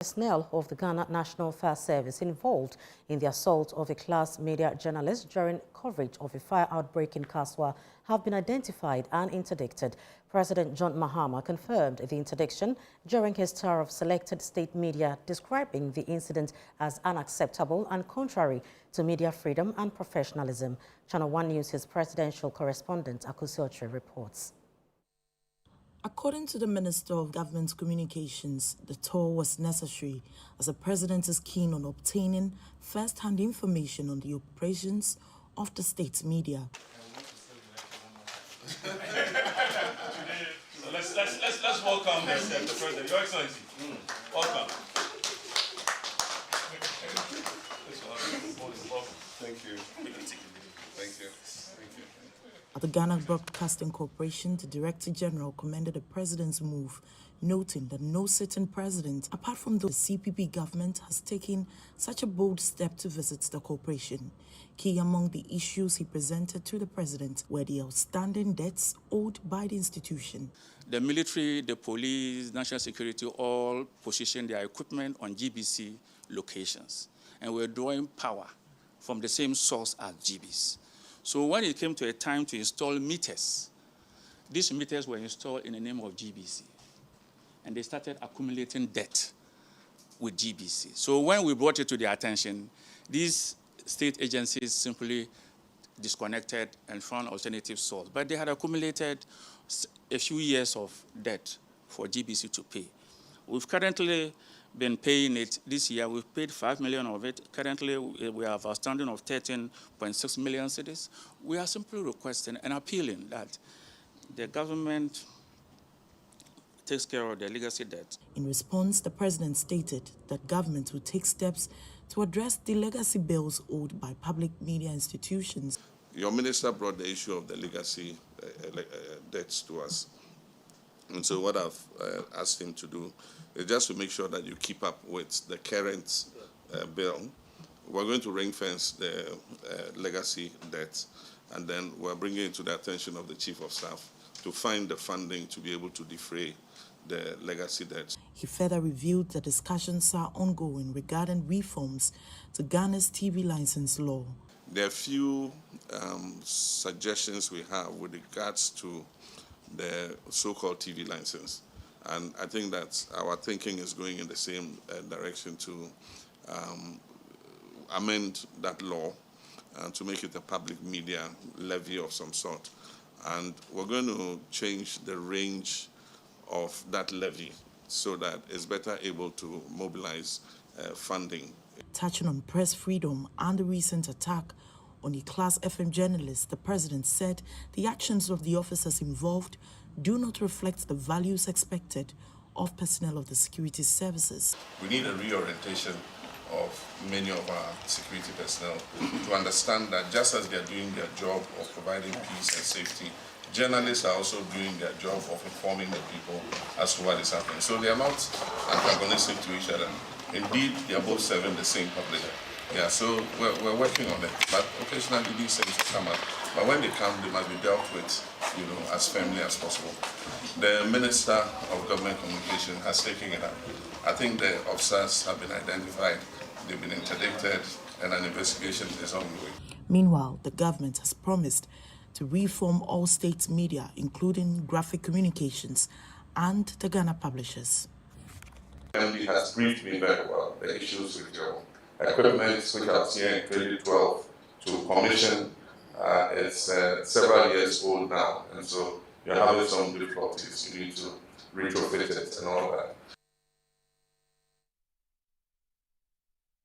Personnel of the Ghana National Fire Service involved in the assault of a class media journalist during coverage of a fire outbreak in Kaswa have been identified and interdicted. President John Mahama confirmed the interdiction during his tour of selected state media, describing the incident as unacceptable and contrary to media freedom and professionalism. ChannelOne News' presidential correspondent Akusi Otre reports. According to the Minister of Government Communications, the tour was necessary as the President is keen on obtaining first-hand information on the operations of the state's media. Let's welcome the President. Your Excellency, welcome. Thank you. Thank you. At the Ghana Broadcasting Corporation, the Director General commended the President's move, noting that no sitting president, apart from the CPP government, has taken such a bold step to visit the corporation. Key among the issues he presented to the President were the outstanding debts owed by the institution. The military, the police, national security all position their equipment on GBC locations, and we're drawing power from the same source as GBs. So when it came to a time to install meters, these meters were installed in the name of GBC, and they started accumulating debt with GBC. So when we brought it to their attention, these state agencies simply disconnected and found alternative source, but they had accumulated a few years of debt for GBC to pay. We've currently been paying it this year. We've paid 5 million of it. Currently, we have outstanding of 13.6 million cedis. We are simply requesting and appealing that the government takes care of the legacy debt. In response, the President stated that government will take steps to address the legacy bills owed by public media institutions. Your minister brought the issue of the legacy debts to us. And so what I've asked him to do is just to make sure that you keep up with the current bill. We're going to ring fence the legacy debt, and then we're bringing it to the attention of the Chief of Staff to find the funding to be able to defray the legacy debts. He further revealed that discussions are ongoing regarding reforms to Ghana's TV license law. There are a few suggestions we have with regards to the so-called TV license. And I think that our thinking is going in the same direction to amend that law and to make it a public media levy of some sort. And we're going to change the range of that levy so that it's better able to mobilize funding. Touching on press freedom and the recent attack on a Class FM journalist, the President said the actions of the officers involved do not reflect the values expected of personnel of the security services. We need a reorientation of many of our security personnel to understand that just as they're doing their job of providing peace and safety, journalists are also doing their job of informing the people as to what is happening. So they are not antagonistic to each other. Indeed, they are both serving the same public. Yeah, so we're working on it, but occasionally these things come up. But when they come, they must be dealt with, as firmly as possible. The Minister of Government Communication has taken it up. I think the officers have been identified, they've been interdicted, and an investigation is ongoing. Meanwhile, the government has promised to reform all state media, including graphic communications and the Ghana publishers. MD has briefed me very well the issues with your equipment, which I've seen in 2012 to commission. It's several years old now, and so you're having some difficulties. You need to retrofit it and all that.